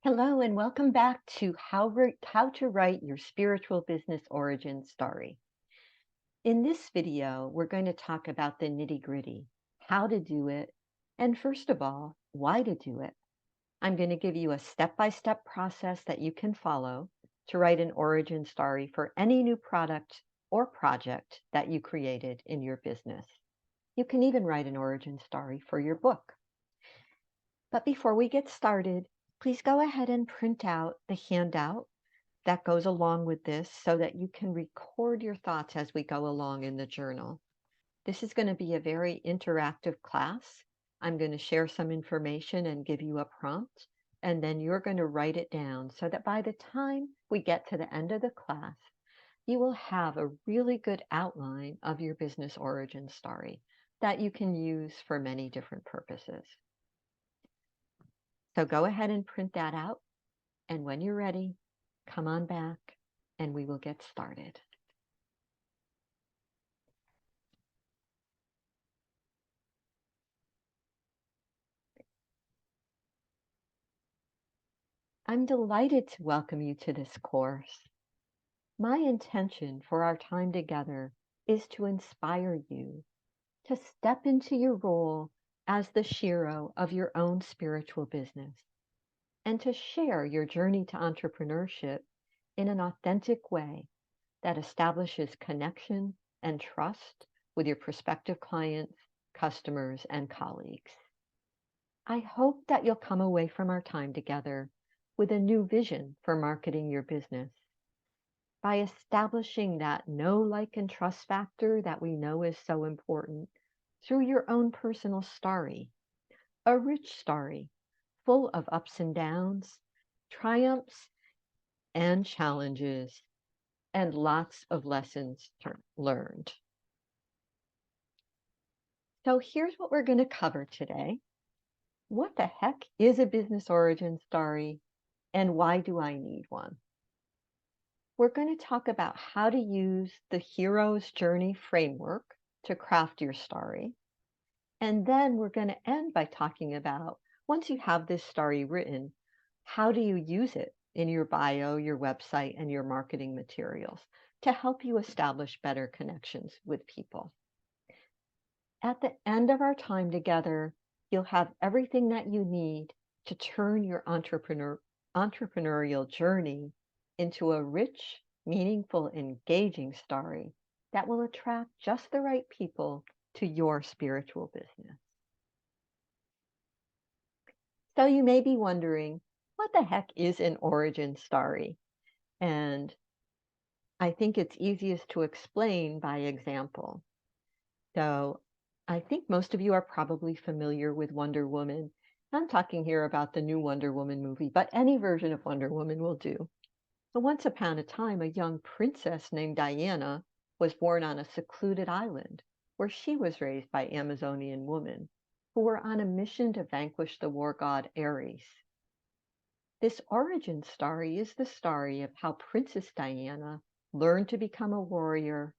Hello and welcome back to how to write your spiritual business origin story. In this video, we're going to talk about the nitty-gritty, how to do it, and first of all, why to do it. I'm going to give you a step-by-step process that you can follow to write an origin story for any new product or project that you created in your business. You can even write an origin story for your book. But before we get started, please go ahead and print out the handout that goes along with this so that you can record your thoughts as we go along in the journal. This is going to be a very interactive class. I'm going to share some information and give you a prompt, and then you're going to write it down so that by the time we get to the end of the class, you will have a really good outline of your business origin story that you can use for many different purposes. So go ahead and print that out, and when you're ready, come on back and we will get started. I'm delighted to welcome you to this course. My intention for our time together is to inspire you to step into your role as the Shero of your own spiritual business and to share your journey to entrepreneurship in an authentic way that establishes connection and trust with your prospective clients, customers, and colleagues. I hope that you'll come away from our time together with a new vision for marketing your business. By establishing that know, like, and trust factor that we know is so important through your own personal story, a rich story full of ups and downs, triumphs and challenges, and lots of lessons learned. So here's what we're going to cover today. What the heck is a business origin story, and why do I need one? We're going to talk about how to use the hero's journey framework to craft your story. And then we're going to end by talking about, once you have this story written, how do you use it in your bio, your website, and your marketing materials to help you establish better connections with people. At the end of our time together, you'll have everything that you need to turn your entrepreneurial journey into a rich, meaningful, engaging story that will attract just the right people to your spiritual business. So you may be wondering, what the heck is an origin story? And I think it's easiest to explain by example. So I think most of you are probably familiar with Wonder Woman. I'm talking here about the new Wonder Woman movie, but any version of Wonder Woman will do. So once upon a time, a young princess named Diana was born on a secluded island where she was raised by Amazonian women who were on a mission to vanquish the war god Ares. This origin story is the story of how Princess Diana learned to become a warrior,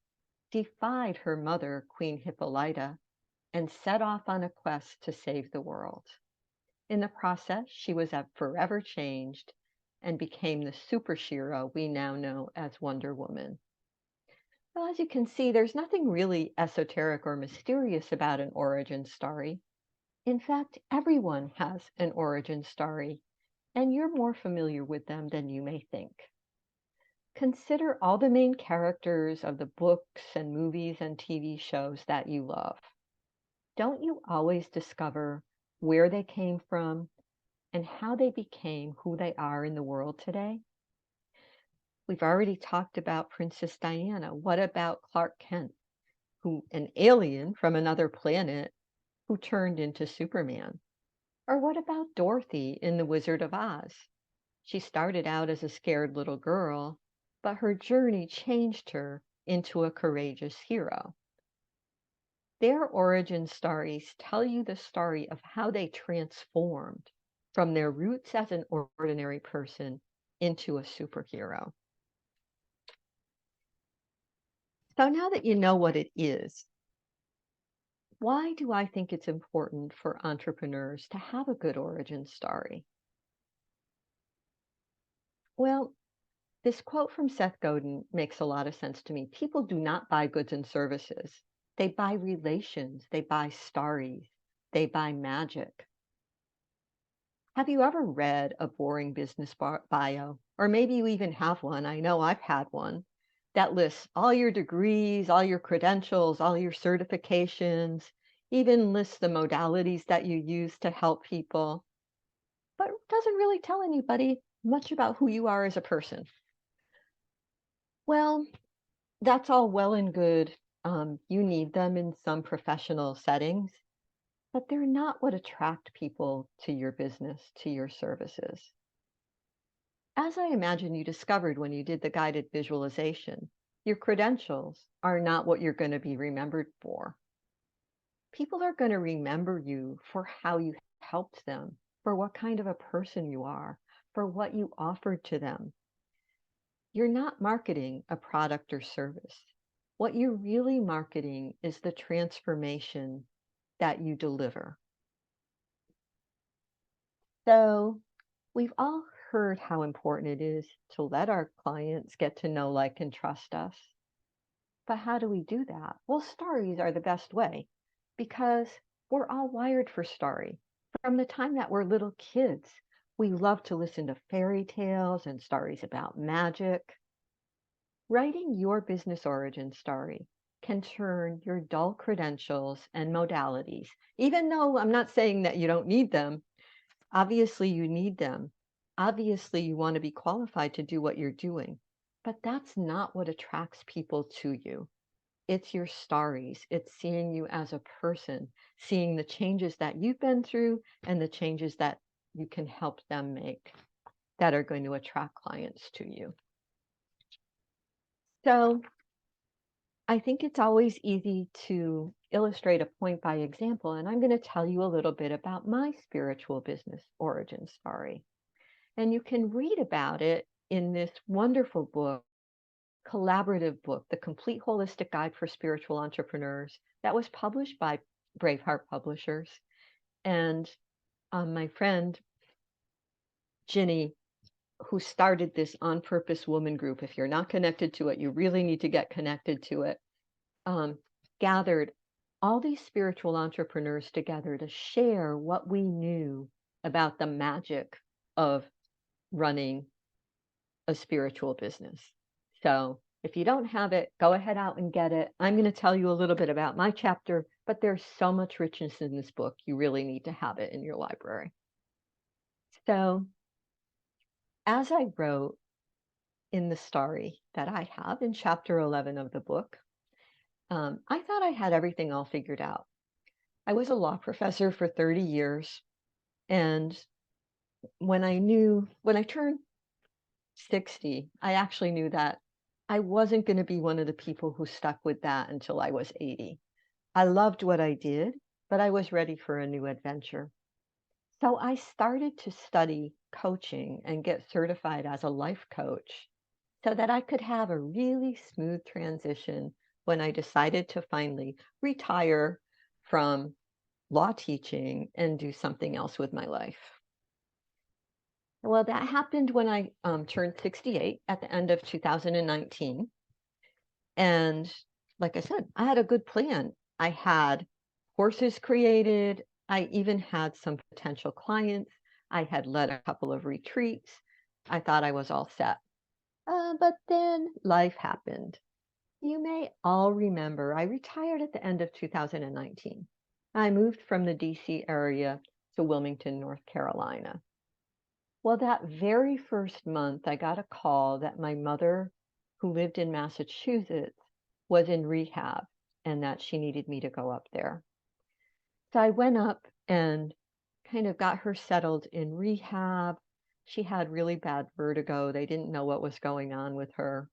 defied her mother, Queen Hippolyta, and set off on a quest to save the world. In the process, she was forever changed and became the super Shero we now know as Wonder Woman. Well, as you can see, there's nothing really esoteric or mysterious about an origin story. In fact, everyone has an origin story, and you're more familiar with them than you may think. Consider all the main characters of the books and movies and TV shows that you love. Don't you always discover where they came from and how they became who they are in the world today? We've already talked about Princess Diana. What about Clark Kent, an alien from another planet who turned into Superman? Or what about Dorothy in The Wizard of Oz? She started out as a scared little girl, but her journey changed her into a courageous hero. Their origin stories tell you the story of how they transformed from their roots as an ordinary person into a superhero. So now that you know what it is, why do I think it's important for entrepreneurs to have a good origin story? Well, this quote from Seth Godin makes a lot of sense to me. People do not buy goods and services. They buy relations, they buy stories, they buy magic. Have you ever read a boring business bio? Or maybe you even have one. I know I've had one that lists all your degrees, all your credentials, all your certifications, even lists the modalities that you use to help people, but doesn't really tell anybody much about who you are as a person. Well, that's all well and good. You need them in some professional settings, but they're not what attract people to your business, to your services. As I imagine you discovered when you did the guided visualization, your credentials are not what you're going to be remembered for. People are going to remember you for how you helped them, for what kind of a person you are, for what you offered to them. You're not marketing a product or service. What you're really marketing is the transformation that you deliver. So we've all heard how important it is to let our clients get to know, like, and trust us. But how do we do that? Well, stories are the best way because we're all wired for story. From the time that we're little kids, we love to listen to fairy tales and stories about magic. Writing your business origin story can turn your dull credentials and modalities, even though I'm not saying that you don't need them. Obviously, you need them. Obviously, you want to be qualified to do what you're doing. But that's not what attracts people to you. It's your stories. It's seeing you as a person, seeing the changes that you've been through and the changes that you can help them make that are going to attract clients to you. So I think it's always easy to illustrate a point by example, and I'm going to tell you a little bit about my spiritual business origin story. And you can read about it in this wonderful book, collaborative book, The Complete Holistic Guide for Spiritual Entrepreneurs, that was published by Braveheart Publishers. And my friend Ginny, who started this On Purpose Woman group, if you're not connected to it, you really need to get connected to it, gathered all these spiritual entrepreneurs together to share what we knew about the magic of running a spiritual business. So if you don't have it, go ahead out and get it. I'm going to tell you a little bit about my chapter, but there's so much richness in this book. You really need to have it in your library. So as I wrote in the story that I have in chapter 11 of the book, I thought I had everything all figured out. I was a law professor for 30 years. And when I turned 60, I actually knew that I wasn't going to be one of the people who stuck with that until I was 80. I loved what I did, but I was ready for a new adventure. So I started to study coaching and get certified as a life coach so that I could have a really smooth transition when I decided to finally retire from law teaching and do something else with my life. Well, that happened when I turned 68 at the end of 2019. And like I said, I had a good plan. I had courses created. I even had some potential clients. I had led a couple of retreats. I thought I was all set. But then life happened. You may all remember I retired at the end of 2019. I moved from the DC area to Wilmington, North Carolina. Well, that very first month, I got a call that my mother, who lived in Massachusetts, was in rehab and that she needed me to go up there. So I went up and kind of got her settled in rehab. She had really bad vertigo. They didn't know what was going on with her.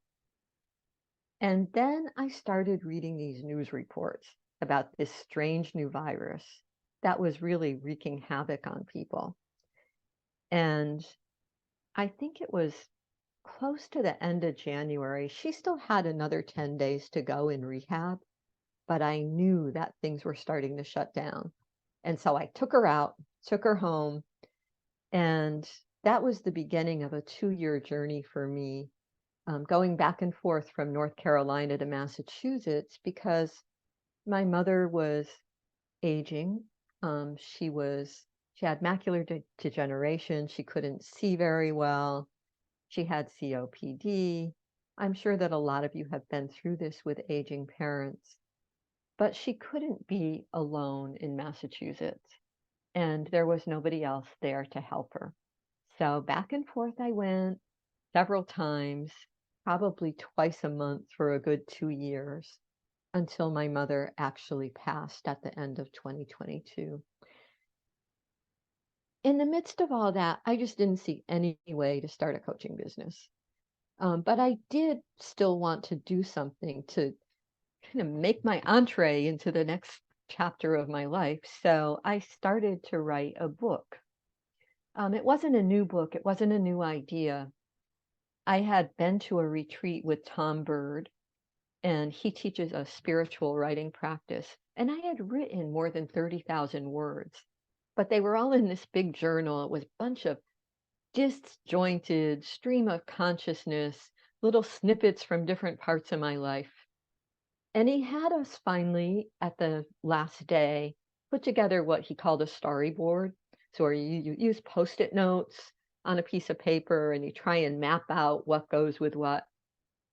And then I started reading these news reports about this strange new virus that was really wreaking havoc on people. And I think it was close to the end of January. She still had another 10 days to go in rehab, but I knew that things were starting to shut down. And so I took her out, took her home, and that was the beginning of a 2-year journey for me, going back and forth from North Carolina to Massachusetts because my mother was aging. She had macular degeneration. She couldn't see very well. She had COPD. I'm sure that a lot of you have been through this with aging parents, but she couldn't be alone in Massachusetts, and there was nobody else there to help her. So back and forth I went several times, probably twice a month for a good 2 years until my mother actually passed at the end of 2022. In the midst of all that, I just didn't see any way to start a coaching business. But I did still want to do something to kind of make my entree into the next chapter of my life. So I started to write a book. It wasn't a new book, it wasn't a new idea. I had been to a retreat with Tom Bird, and he teaches a spiritual writing practice. And I had written more than 30,000 words, but they were all in this big journal. It was a bunch of disjointed stream of consciousness, little snippets from different parts of my life. And he had us finally, at the last day, put together what he called a storyboard. So you use Post-it notes on a piece of paper and you try and map out what goes with what.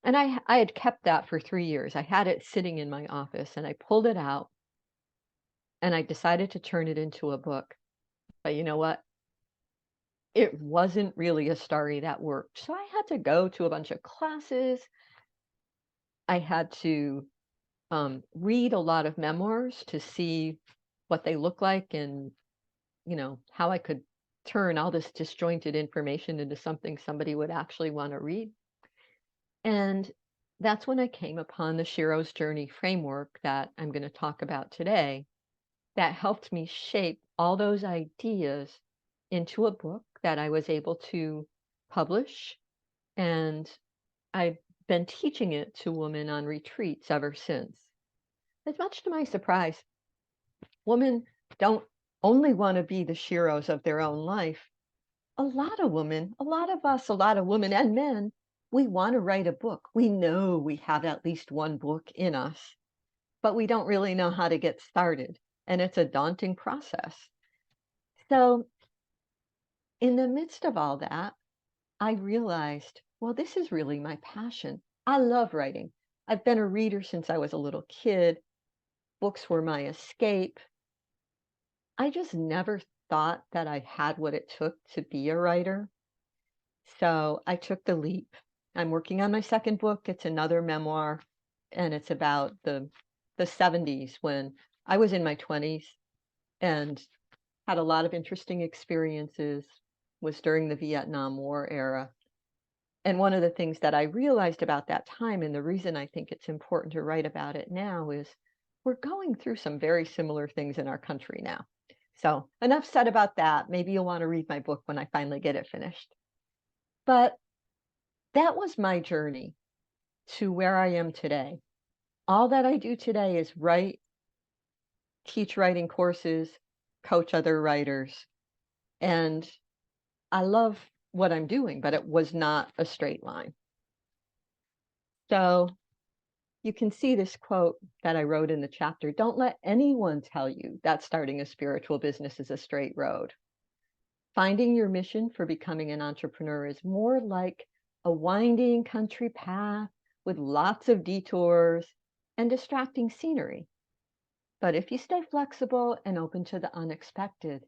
And I had kept that for 3 years. I had it sitting in my office and I pulled it out and I decided to turn it into a book. But you know what? It wasn't really a story that worked. So I had to go to a bunch of classes. I had to read a lot of memoirs to see what they look like and, how I could turn all this disjointed information into something somebody would actually want to read. And that's when I came upon the Shero's Journey framework that I'm going to talk about today that helped me shape all those ideas into a book that I was able to publish. And I've been teaching it to women on retreats ever since. As much to my surprise, women don't only want to be the Sheroes of their own life. A lot of women, a lot of us, a lot of women and men, we want to write a book. We know we have at least one book in us, but we don't really know how to get started. And it's a daunting process. So in the midst of all that, I realized, well, this is really my passion. I love writing. I've been a reader since I was a little kid. Books were my escape. I just never thought that I had what it took to be a writer. So I took the leap. I'm working on my second book. It's another memoir, and it's about the 70s when I was in my 20s and had a lot of interesting experiences, was during the Vietnam War era. And one of the things that I realized about that time, and the reason I think it's important to write about it now, is we're going through some very similar things in our country now. So enough said about that. Maybe you'll want to read my book when I finally get it finished. But that was my journey to where I am today. All that I do today is write, teach writing courses, coach other writers, and I love what I'm doing, but it was not a straight line. So you can see this quote that I wrote in the chapter. Don't let anyone tell you that starting a spiritual business is a straight road. Finding your mission for becoming an entrepreneur is more like a winding country path with lots of detours and distracting scenery. But if you stay flexible and open to the unexpected,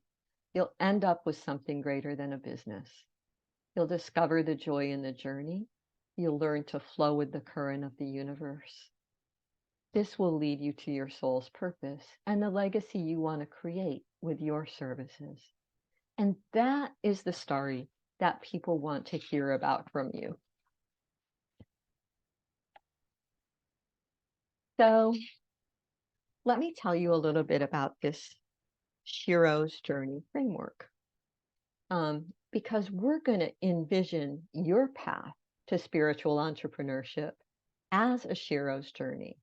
you'll end up with something greater than a business. You'll discover the joy in the journey. You'll learn to flow with the current of the universe. This will lead you to your soul's purpose and the legacy you want to create with your services. And that is the story that people want to hear about from you. So let me tell you a little bit about this Shero's Journey framework. Because we're going to envision your path to spiritual entrepreneurship as a Shero's journey.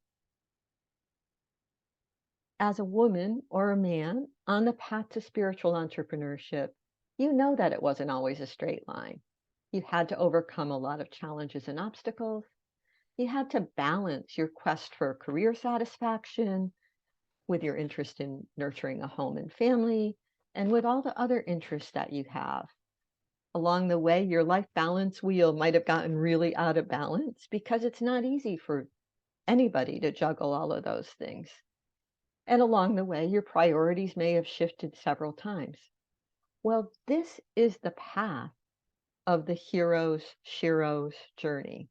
As a woman or a man on the path to spiritual entrepreneurship, you know that it wasn't always a straight line. You had to overcome a lot of challenges and obstacles. You had to balance your quest for career satisfaction with your interest in nurturing a home and family, and with all the other interests that you have. Along the way, your life balance wheel might have gotten really out of balance because it's not easy for anybody to juggle all of those things. And along the way, your priorities may have shifted several times. Well, this is the path of the Shero's journey.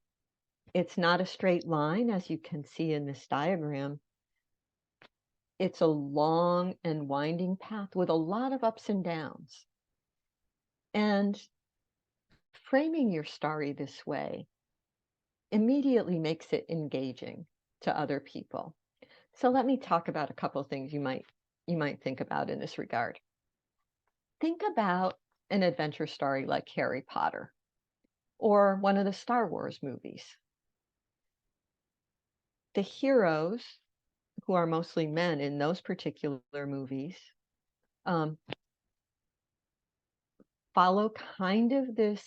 It's not a straight line, as you can see in this diagram. It's a long and winding path with a lot of ups and downs. And framing your story this way immediately makes it engaging to other people. So let me talk about a couple of things you might think about in this regard. Think about an adventure story like Harry Potter or one of the Star Wars movies. The heroes, who are mostly men in those particular movies, um, follow kind of this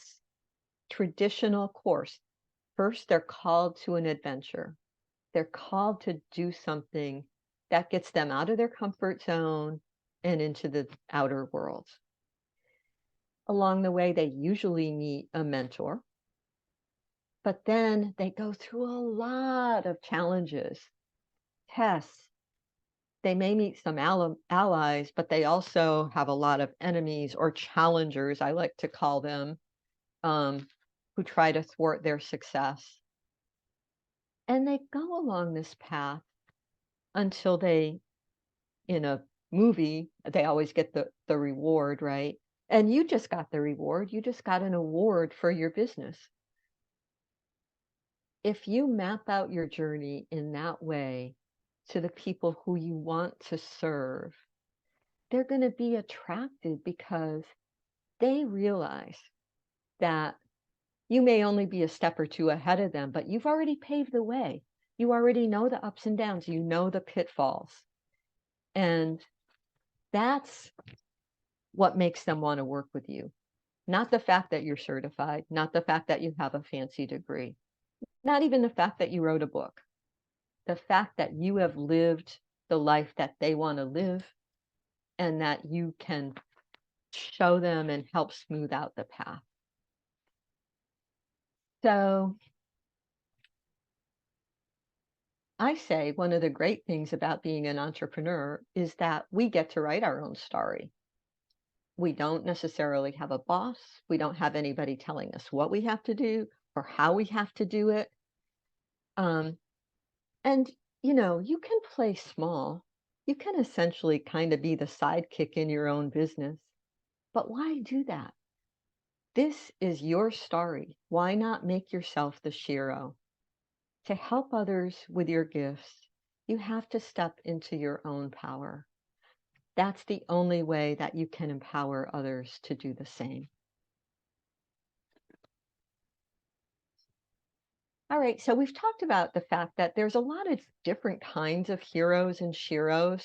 traditional course. First, they're called to an adventure. They're called to do something that gets them out of their comfort zone and into the outer world. Along the way, they usually meet a mentor, but then they go through a lot of challenges, tests. They may meet some allies, but they also have a lot of enemies or challengers, I like to call them, who try to thwart their success. And they go along this path until they, in a movie, they always get the reward, right? And you just got the reward. You just got an award for your business. If you map out your journey in that way to the people who you want to serve, they're going to be attracted because they realize that you may only be a step or two ahead of them, but you've already paved the way. You already know the ups and downs. You know the pitfalls. And that's what makes them want to work with you. Not the fact that you're certified, not the fact that you have a fancy degree, not even the fact that you wrote a book. The fact that you have lived the life that they want to live and that you can show them and help smooth out the path. So I say one of the great things about being an entrepreneur is that we get to write our own story. We don't necessarily have a boss. We don't have anybody telling us what we have to do or how we have to do it. Um, and, you can play small. You can essentially kind of be the sidekick in your own business. But why do that? This is your story. Why not make yourself the Shero? To help others with your gifts, you have to step into your own power. That's the only way that you can empower others to do the same. All right, so we've talked about the fact that there's a lot of different kinds of heroes and sheroes.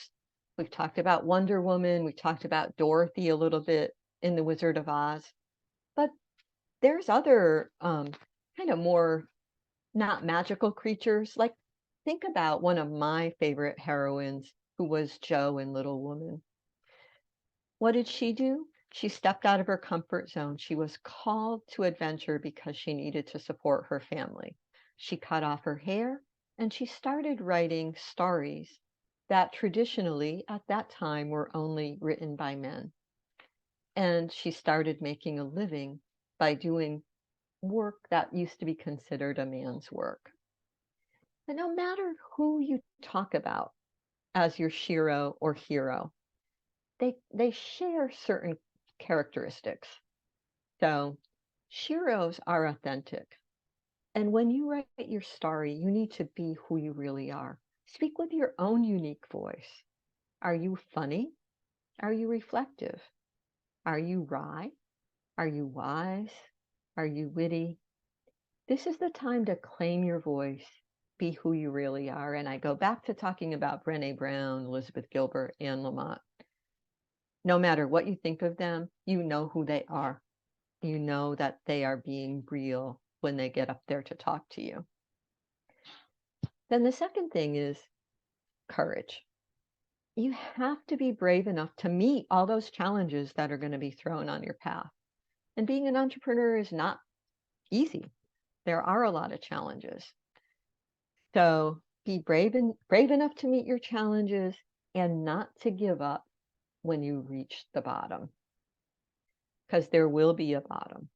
We've talked about Wonder Woman, we talked about Dorothy a little bit in The Wizard of Oz, but there's other kind of more not magical creatures. Like, think about one of my favorite heroines, who was Jo in Little Woman. What did she do? She stepped out of her comfort zone. She was called to adventure because she needed to support her family. She cut off her hair and she started writing stories that traditionally at that time were only written by men. And she started making a living by doing work that used to be considered a man's work. But no matter who you talk about as your Shero or hero, they share certain characteristics. So Sheroes are authentic. And when you write your story, you need to be who you really are. Speak with your own unique voice. Are you funny? Are you reflective? Are you wry? Are you wise? Are you witty? This is the time to claim your voice, be who you really are. And I go back to talking about Brené Brown, Elizabeth Gilbert, Anne Lamott. No matter what you think of them, you know who they are. You know that they are being real when they get up there to talk to you. Then the second thing is courage. You have to be brave enough to meet all those challenges that are going to be thrown on your path. And being an entrepreneur is not easy. There are a lot of challenges. So be brave enough to meet your challenges and not to give up when you reach the bottom, because there will be a bottom.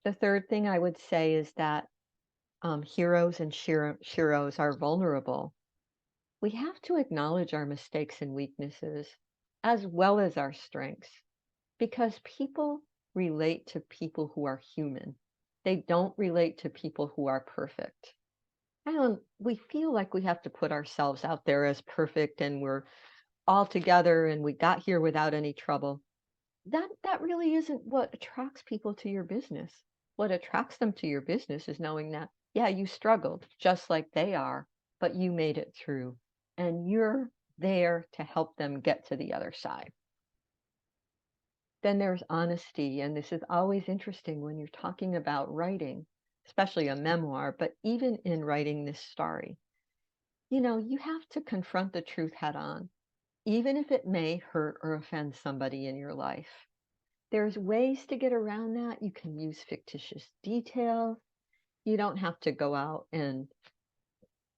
The third thing I would say is that heroes and sheroes are vulnerable. We have to acknowledge our mistakes and weaknesses as well as our strengths, because people relate to people who are human. They don't relate to people who are perfect. And we feel like we have to put ourselves out there as perfect and we're all together and we got here without any trouble. That really isn't what attracts people to your business. What attracts them to your business is knowing that, yeah, you struggled just like they are, but you made it through and you're there to help them get to the other side. Then there's honesty, and this is always interesting when you're talking about writing, especially a memoir, but even in writing this story. You have to confront the truth head on, even if it may hurt or offend somebody in your life. There's ways to get around that. You can use fictitious details. You don't have to go out and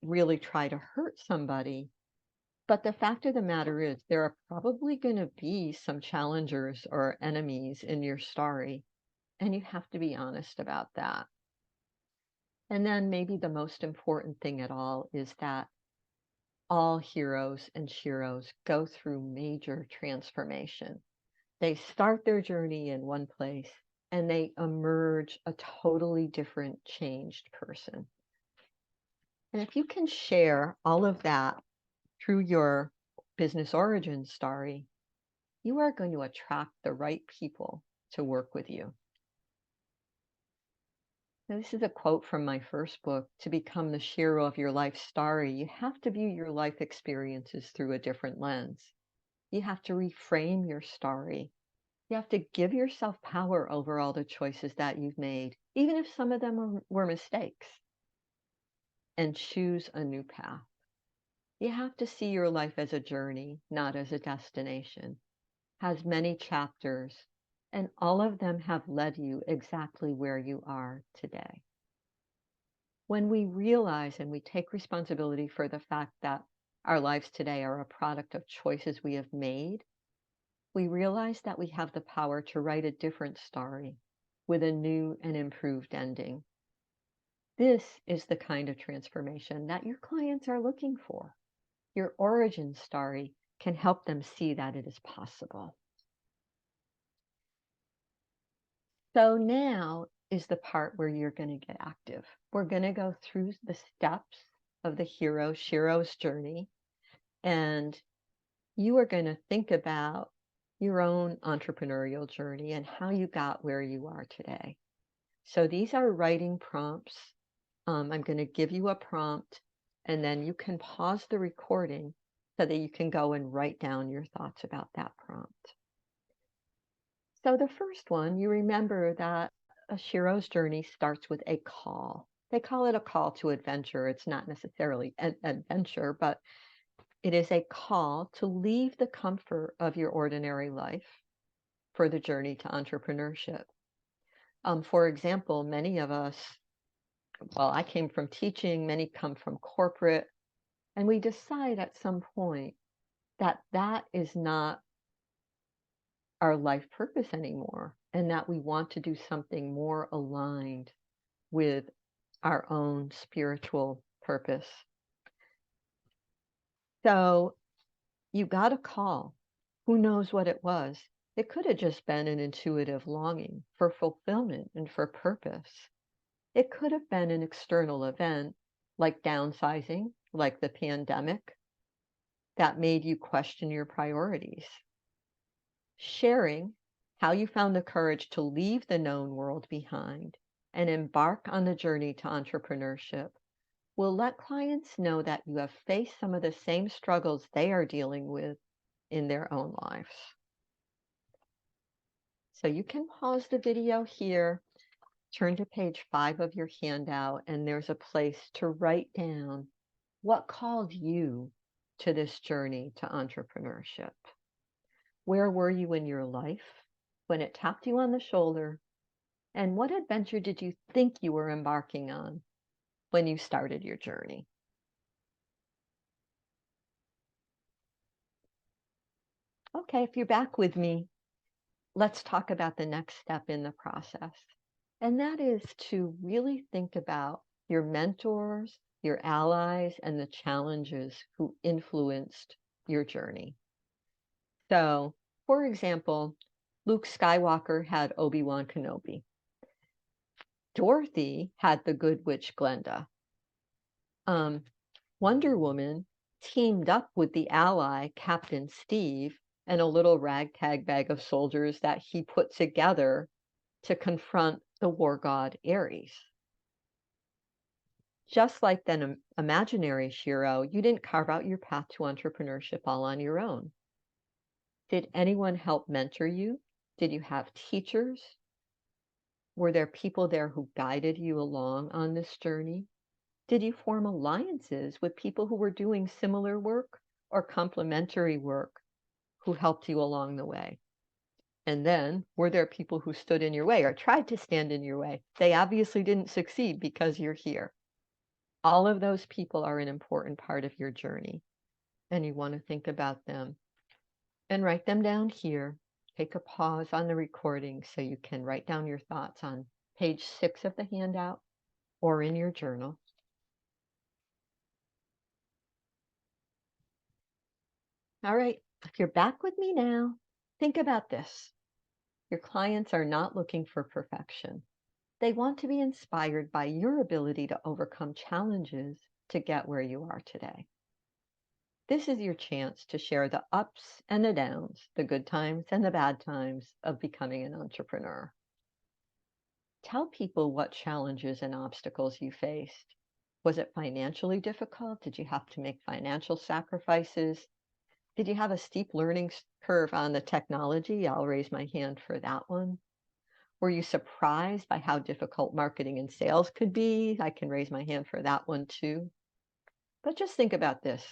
really try to hurt somebody. But the fact of the matter is, there are probably going to be some challengers or enemies in your story, and you have to be honest about that. And then maybe the most important thing at all is that all heroes and sheroes go through major transformation. They start their journey in one place and they emerge a totally different, changed person. And if you can share all of that through your business origin story, you are going to attract the right people to work with you. Now, this is a quote from my first book. To become the Shero of your life story, you have to view your life experiences through a different lens. You have to reframe your story. You have to give yourself power over all the choices that you've made, even if some of them were mistakes, and choose a new path. You have to see your life as a journey, not as a destination. Has many chapters, and all of them have led you exactly where you are today. When we realize and we take responsibility for the fact that our lives today are a product of choices we have made, we realize that we have the power to write a different story with a new and improved ending. This is the kind of transformation that your clients are looking for. Your origin story can help them see that it is possible. So now is the part where you're going to get active. We're going to go through the steps of the hero Shero's journey, and you are going to think about your own entrepreneurial journey and how you got where you are today. So these are writing prompts. I'm going to give you a prompt, and then you can pause the recording so that you can go and write down your thoughts about that prompt. So the first one, you remember that a Shero's journey starts with a call. They call it a call to adventure. It's not necessarily an adventure, but it is a call to leave the comfort of your ordinary life for the journey to entrepreneurship. For example, many of us, well, I came from teaching, many come from corporate, and we decide at some point that that is not our life purpose anymore, and that we want to do something more aligned with our own spiritual purpose. So you got a call. Who knows what it was? It could have just been an intuitive longing for fulfillment and for purpose. It could have been an external event like downsizing, like the pandemic, that made you question your priorities. Sharing how you found the courage to leave the known world behind and embark on the journey to entrepreneurship will let clients know that you have faced some of the same struggles they are dealing with, in their own lives. So you can pause the video here, turn to page 5 of your handout, and there's a place to write down what called you to this journey to entrepreneurship. Where were you in your life when it tapped you on the shoulder? And what adventure did you think you were embarking on when you started your journey? Okay, if you're back with me, let's talk about the next step in the process. And that is to really think about your mentors, your allies, and the challenges who influenced your journey. So, for example, Luke Skywalker had Obi-Wan Kenobi. Dorothy had the good witch Glenda. Wonder Woman teamed up with the ally Captain Steve and a little ragtag bag of soldiers that he put together to confront the war god Ares. Just like that imaginary Shero, you didn't carve out your path to entrepreneurship all on your own. Did anyone help mentor you? Did you have teachers? Were there people there who guided you along on this journey? Did you form alliances with people who were doing similar work or complementary work who helped you along the way? And then, were there people who stood in your way or tried to stand in your way? They obviously didn't succeed because you're here. All of those people are an important part of your journey, and you want to think about them and write them down here. Take a pause on the recording so you can write down your thoughts on page 6 of the handout or in your journal. All right, if you're back with me now, think about this. Your clients are not looking for perfection. They want to be inspired by your ability to overcome challenges to get where you are today. This is your chance to share the ups and the downs, the good times and the bad times of becoming an entrepreneur. Tell people what challenges and obstacles you faced. Was it financially difficult? Did you have to make financial sacrifices? Did you have a steep learning curve on the technology? I'll raise my hand for that one. Were you surprised by how difficult marketing and sales could be? I can raise my hand for that one too. But just think about this.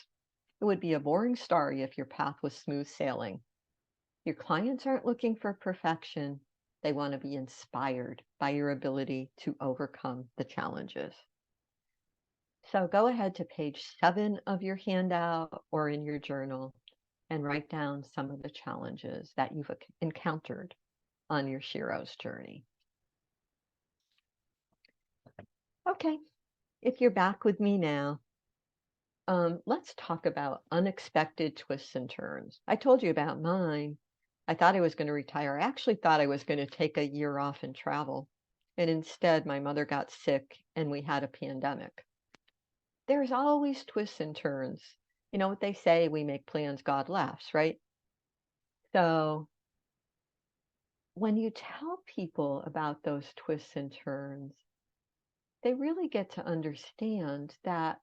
It would be a boring story if your path was smooth sailing. Your clients aren't looking for perfection. They want to be inspired by your ability to overcome the challenges. So go ahead to page 7 of your handout or in your journal and write down some of the challenges that you've encountered on your Shero's journey. Okay, if you're back with me now, let's talk about unexpected twists and turns. I told you about mine. I thought I was going to retire. I actually thought I was going to take a year off and travel. And instead, my mother got sick and we had a pandemic. There's always twists and turns. You know what they say, we make plans, God laughs, right? So when you tell people about those twists and turns, they really get to understand that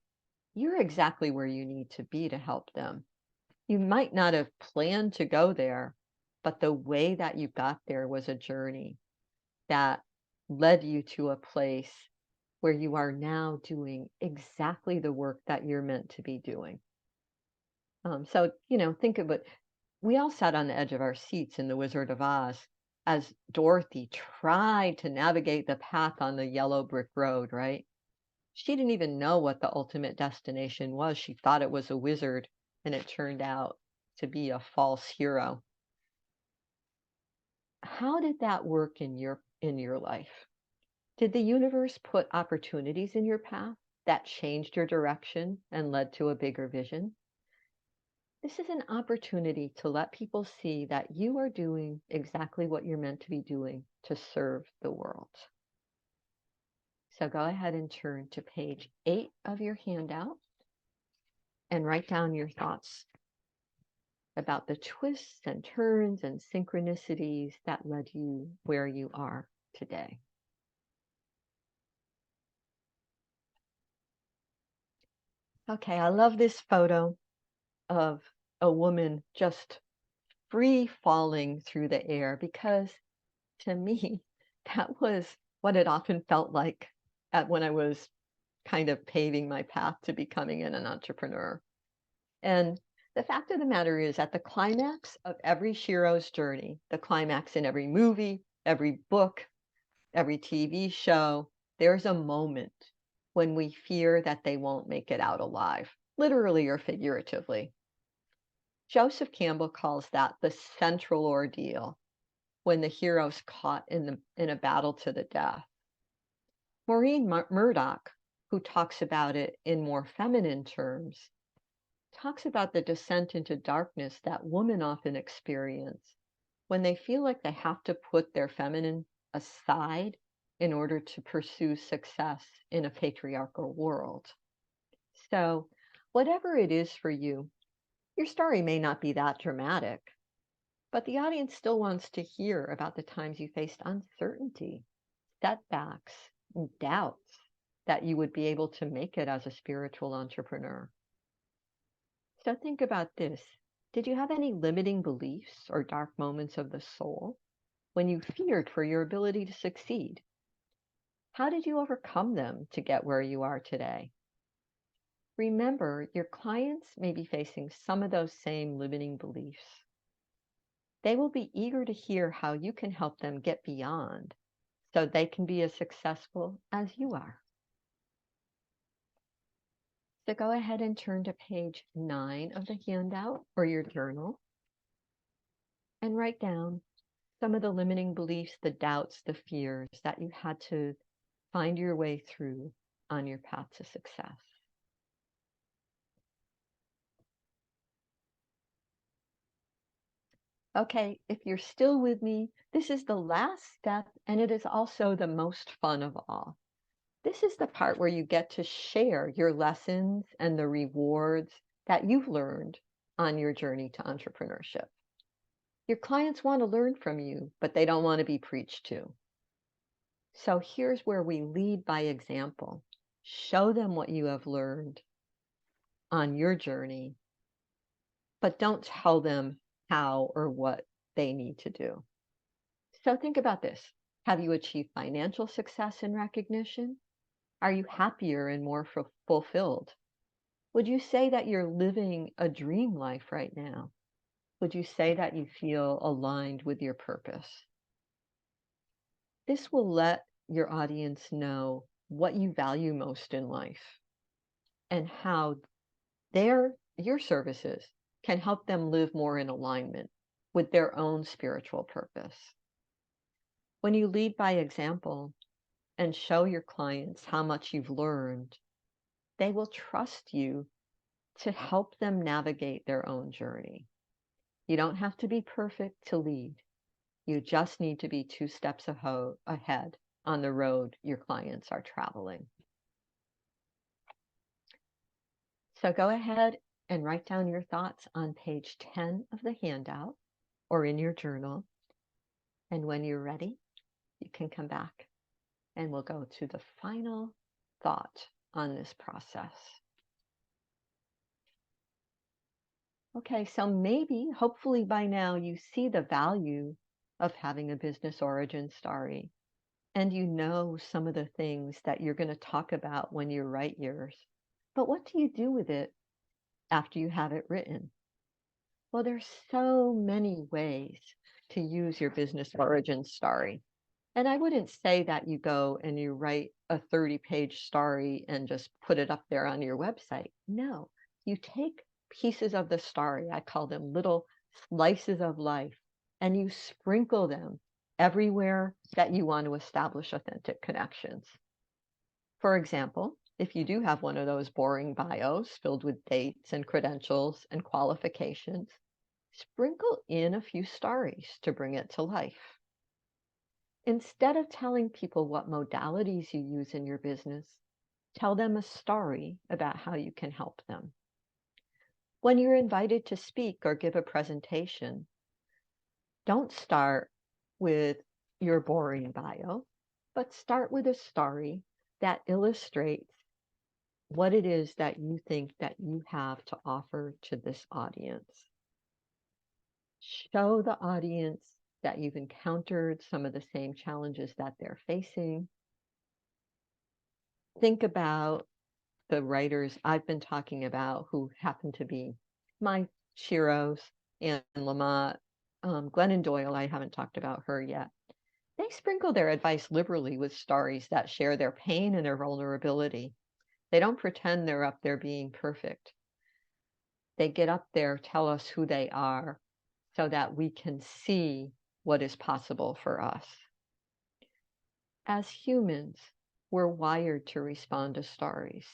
you're exactly where you need to be to help them. You might not have planned to go there, but the way that you got there was a journey that led you to a place where you are now doing exactly the work that you're meant to be doing. So, think of it. We all sat on the edge of our seats in The Wizard of Oz as Dorothy tried to navigate the path on the yellow brick road, right? She didn't even know what the ultimate destination was. She thought it was a wizard, and it turned out to be a false hero. How did that work in your life? Did the universe put opportunities in your path that changed your direction and led to a bigger vision? This is an opportunity to let people see that you are doing exactly what you're meant to be doing to serve the world. So go ahead and turn to page 8 of your handout and write down your thoughts about the twists and turns and synchronicities that led you where you are today. Okay, I love this photo of a woman just free falling through the air, because to me, that was what it often felt like when I was kind of paving my path to becoming an entrepreneur. And the fact of the matter is, at the climax of every Shero's journey, the climax in every movie, every book, every TV show, there's a moment when we fear that they won't make it out alive, literally or figuratively. Joseph Campbell calls that the central ordeal, when the hero's caught in a battle to the death. Maureen Murdoch, who talks about it in more feminine terms, talks about the descent into darkness that women often experience when they feel like they have to put their feminine aside in order to pursue success in a patriarchal world. So, whatever it is for you, your story may not be that dramatic, but the audience still wants to hear about the times you faced uncertainty, setbacks, and doubts that you would be able to make it as a spiritual entrepreneur. So think about this. Did you have any limiting beliefs or dark moments of the soul when you feared for your ability to succeed? How did you overcome them to get where you are today? Remember, your clients may be facing some of those same limiting beliefs. They will be eager to hear how you can help them get beyond so they can be as successful as you are. So go ahead and turn to page 9 of the handout or your journal and write down some of the limiting beliefs, the doubts, the fears that you had to find your way through on your path to success. Okay, if you're still with me, this is the last step, and it is also the most fun of all. This is the part where you get to share your lessons and the rewards that you've learned on your journey to entrepreneurship. Your clients want to learn from you, but they don't want to be preached to. So here's where we lead by example. Show them what you have learned on your journey, but don't tell them how or what they need to do. So think about this. Have you achieved financial success and recognition? Are you happier and more fulfilled? Would you say that you're living a dream life right now? Would you say that you feel aligned with your purpose? This will let your audience know what you value most in life and how your services can help them live more in alignment with their own spiritual purpose. When you lead by example and show your clients how much you've learned, they will trust you to help them navigate their own journey. You don't have to be perfect to lead. You just need to be 2 steps ahead on the road your clients are traveling. So go ahead and write down your thoughts on page 10 of the handout or in your journal. And when you're ready, you can come back and we'll go to the final thought on this process. Okay, so maybe, hopefully by now, you see the value of having a business origin story, and you know some of the things that you're going to talk about when you write yours. But what do you do with it after you have it written? Well, there's so many ways to use your business origin story. And I wouldn't say that you go and you write a 30-page story and just put it up there on your website. No, you take pieces of the story, I call them little slices of life, and you sprinkle them everywhere that you want to establish authentic connections. For example, if you do have one of those boring bios filled with dates and credentials and qualifications, sprinkle in a few stories to bring it to life. Instead of telling people what modalities you use in your business, tell them a story about how you can help them. When you're invited to speak or give a presentation, don't start with your boring bio, but start with a story that illustrates what it is that you think that you have to offer to this audience. Show the audience that you've encountered some of the same challenges that they're facing. Think about the writers I've been talking about who happen to be my Sheros and Lamont. Glennon Doyle, I haven't talked about her yet. They sprinkle their advice liberally with stories that share their pain and their vulnerability. They don't pretend they're up there being perfect. They get up there, tell us who they are, so that we can see what is possible for us. As humans, we're wired to respond to stories.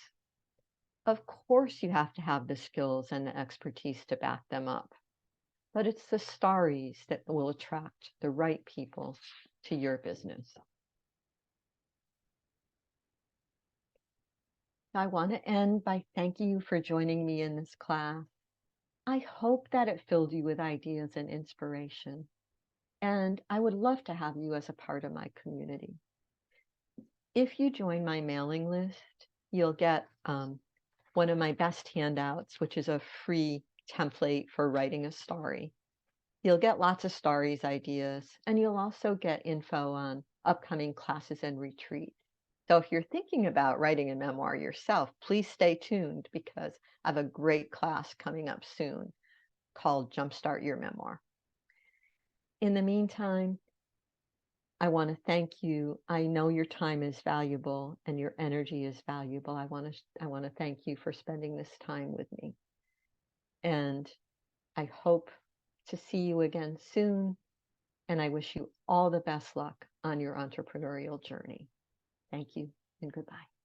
Of course, you have to have the skills and the expertise to back them up, but it's the stories that will attract the right people to your business. I want to end by thanking you for joining me in this class. I hope that it filled you with ideas and inspiration, and I would love to have you as a part of my community. If you join my mailing list, you'll get one of my best handouts, which is a free template for writing a story. You'll get lots of stories, ideas, and you'll also get info on upcoming classes and retreats. So if you're thinking about writing a memoir yourself, please stay tuned because I have a great class coming up soon called Jumpstart Your Memoir. In the meantime, I want to thank you. I know your time is valuable and your energy is valuable. I want to thank you for spending this time with me. And I hope to see you again soon. And I wish you all the best luck on your entrepreneurial journey. Thank you and goodbye.